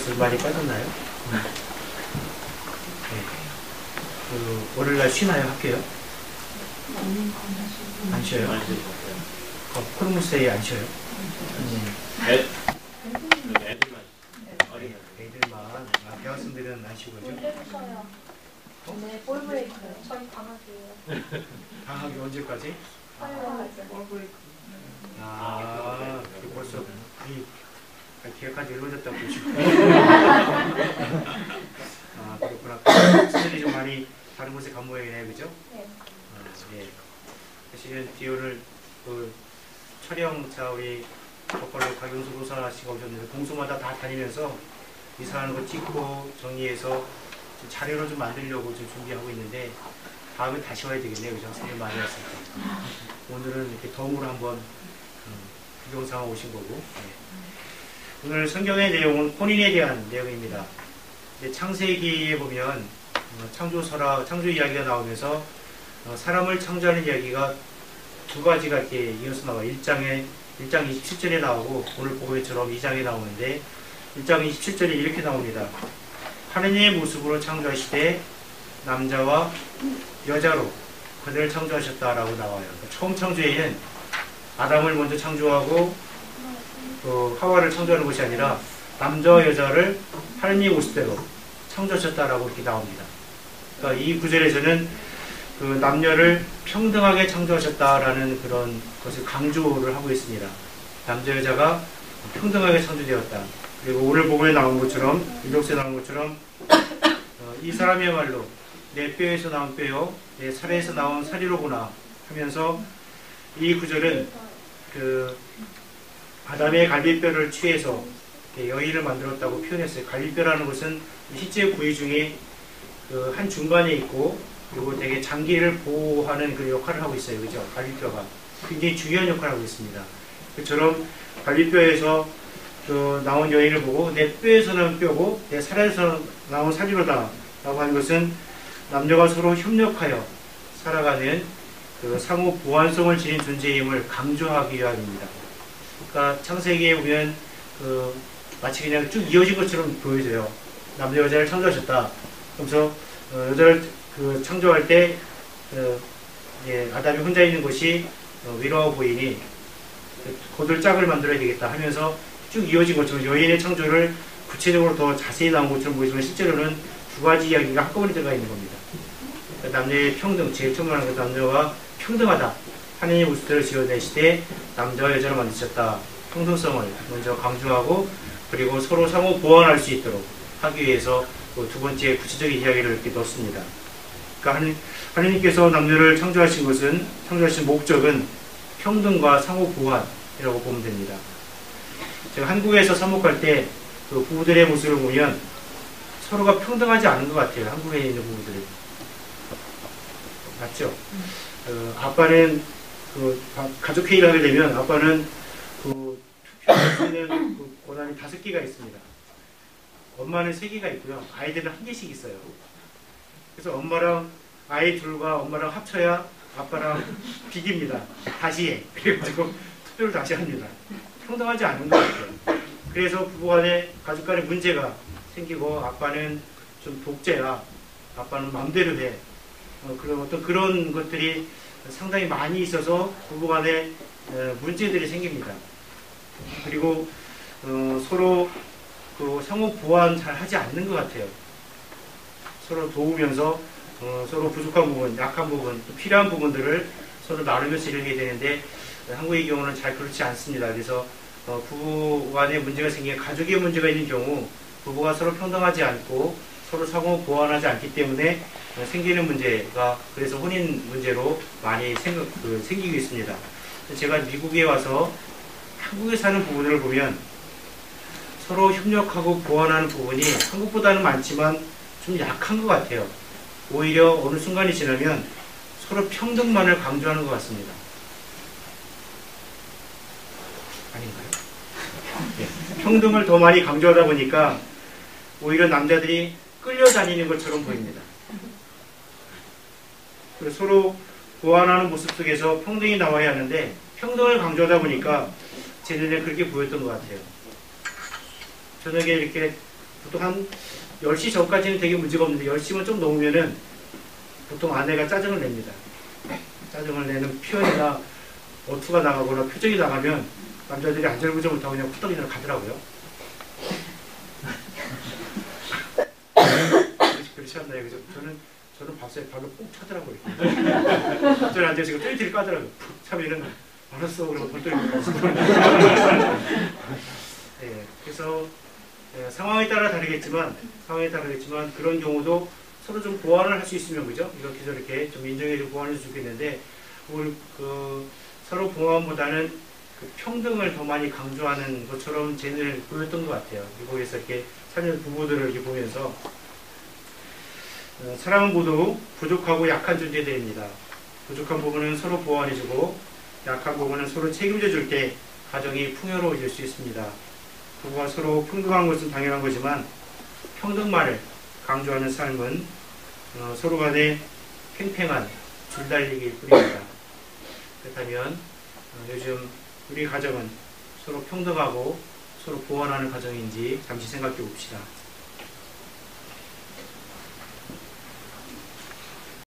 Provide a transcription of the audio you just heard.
술 많이 빠졌나요? 네. 월요일날 쉬나요, 학교요? 안 쉬어요? 코르무스에 안 쉬어요? 애들만. 애들만. 대학생들은 안 쉬고요? 네, 볼 브레이크. 저희 방학이에요. 방학이 언제까지? 볼 브레이크. 벌써 기회까지 이루어졌다고 보시고. 그렇구나. 학생들이 좀 많이 다른 곳에 간 모양이네요, 그죠? 네. 예. 사실은 디오를 촬영차 우리 버컬로 박용수 도사 씨가 오셨는데 공소마다 다 다니면서 이사하는 거 찍고 정리해서 좀 자료를 좀 만들려고 좀 준비하고 있는데 다음에 다시 와야 되겠네요, 그죠? 생일 많이 왔을 때. 오늘은 이렇게 덤으로 한번 구경 삼아 오신 거고. 네. 오늘 성경의 내용은 혼인에 대한 내용입니다. 창세기에 보면 창조 이야기가 나오면서 사람을 창조하는 이야기가 두 가지가 이렇게 이어서 나와요. 1장 27절에 나오고 오늘 보고처럼 2장에 나오는데 1장 27절에 이렇게 나옵니다. 하느님의 모습으로 창조하시되 남자와 여자로 그들을 창조하셨다라고 나와요. 그러니까 처음 창조에는 아담을 먼저 창조하고 하와를 창조하는 것이 아니라 남자와 여자를 하느님의 모습대로 창조하셨다라고 이렇게 나옵니다. 그러니까 이 구절에서는 그 남녀를 평등하게 창조하셨다라는 그런 것을 강조를 하고 있습니다. 남자 여자가 평등하게 창조되었다. 그리고 오늘 복음에 나온 것처럼 인독서에 나온 것처럼 이 사람이야말로 내 뼈에서 나온 뼈요 내 살에서 나온 살이로구나 하면서 이 구절은 그 아담의 갈비뼈를 취해서 여인을 만들었다고 표현했어요. 갈비뼈라는 것은 실제 부위 중에 그 한 중간에 있고 그리고 되게 장기를 보호하는 그 역할을 하고 있어요. 그죠? 갈비뼈가 굉장히 중요한 역할을 하고 있습니다. 그처럼 갈비뼈에서 나온 여인을 보고 내 뼈에서 나온 뼈고 내 살에서 나온 살이로다 라고 하는 것은 남녀가 서로 협력하여 살아가는 그 상호 보완성을 지닌 존재임을 강조하기 위함입니다. 그러니까 창세기에 보면 마치 그냥 쭉 이어진 것처럼 보여져요. 남자 여자를 창조하셨다. 그래서 여자를 창조할 때 아담이 혼자 있는 것이 위로워 보이니 고들 짝을 만들어야 되겠다 하면서 쭉 이어진 것처럼 여인의 창조를 구체적으로 더 자세히 나온 것처럼 보이지만 실제로는 두 가지 이야기가 한꺼번에 들어가 있는 겁니다. 남녀의 평등, 제일 처음 말하는 것 남녀가 평등하다. 하느님의 모습대로 지어내시되 남자와 여자를 만드셨다. 평등성을 먼저 강조하고 그리고 서로 상호 보완할 수 있도록 하기 위해서 두 번째 구체적인 이야기를 이렇게 넣습니다. 그러니까 하느님께서 남녀를 창조하신 목적은 평등과 상호 보완이라고 보면 됩니다. 제가 한국에서 사목할 때 그 부부들의 모습을 보면 서로가 평등하지 않은 것 같아요. 한국에 있는 부부들이. 맞죠? 아빠는 가족회의를 하게 되면 아빠는 투표할 수 있는 권한이 5개가 있습니다. 엄마는 3개가 있고요. 아이들은 1개씩 있어요. 그래서 엄마랑 아이 둘과 엄마랑 합쳐야 아빠랑 비깁니다. 다시 해. 그래가지고 투표를 다시 합니다. 평등하지 않은 것 같아요. 그래서 부부간에 가족 간에 문제가 생기고 아빠는 좀 독재야. 아빠는 마음대로 해. 그런 것들이 상당히 많이 있어서 부부간에 문제들이 생깁니다. 그리고 서로 상호 보완 잘 하지 않는 것 같아요. 서로 도우면서 서로 부족한 부분, 약한 부분, 또 필요한 부분들을 서로 나누면서 일을 해야 되는데 한국의 경우는 잘 그렇지 않습니다. 그래서 부부 간에 문제가 생기면 가족의 문제가 있는 경우 부부가 서로 평등하지 않고 서로 상호 보완하지 않기 때문에 생기는 문제가 그래서 혼인 문제로 많이 생기고 있습니다. 제가 미국에 와서 한국에 사는 부부들을 보면 서로 협력하고 보완하는 부분이 한국보다는 많지만 좀 약한 것 같아요. 오히려 어느 순간이 지나면 서로 평등만을 강조하는 것 같습니다. 아닌가요? 네. 평등을 더 많이 강조하다 보니까 오히려 남자들이 끌려다니는 것처럼 보입니다. 그래서 서로 보완하는 모습 속에서 평등이 나와야 하는데 평등을 강조하다 보니까 제 눈에 그렇게 보였던 것 같아요. 저녁에 이렇게 보통 한 10시 전까지는 되게 문제가 없는데 10시만 좀 넘으면은 보통 아내가 짜증을 냅니다. 짜증을 내는 표현이나 어투가 나가거나 표정이 나가면 남자들이 안절부절 못하고 그냥 후딱이나 가더라고요. 그렇지 않나요? 그죠? 저는 봤어요. 발로 꼭 차더라고요. 저는 앉아서 지금 뚜이트를 까더라고요. 푹 차면은 알았어. 그러고 돌돌이 가서. 네, 그래서 상황에 따라 다르겠지만 그런 경우도 서로 좀 보완을 할 수 있으면 그죠? 이렇게 저렇게 좀 인정해주고 보완해서 좋겠는데 오늘 서로 보완보다는 평등을 더 많이 강조하는 것처럼 젠을 보였던 것 같아요. 거기서 이렇게 사는 부부들을 이렇게 보면서 사람은 모두 부족하고 약한 존재들입니다. 부족한 부분은 서로 보완해주고 약한 부분은 서로 책임져 줄 때 가정이 풍요로워질 수 있습니다. 부부가 서로 평등한 것은 당연한 거지만 평등만을 강조하는 삶은 서로 간에 팽팽한 줄달리기일 뿐입니다. 그렇다면 요즘 우리 가정은 서로 평등하고 서로 보완하는 가정인지 잠시 생각해 봅시다.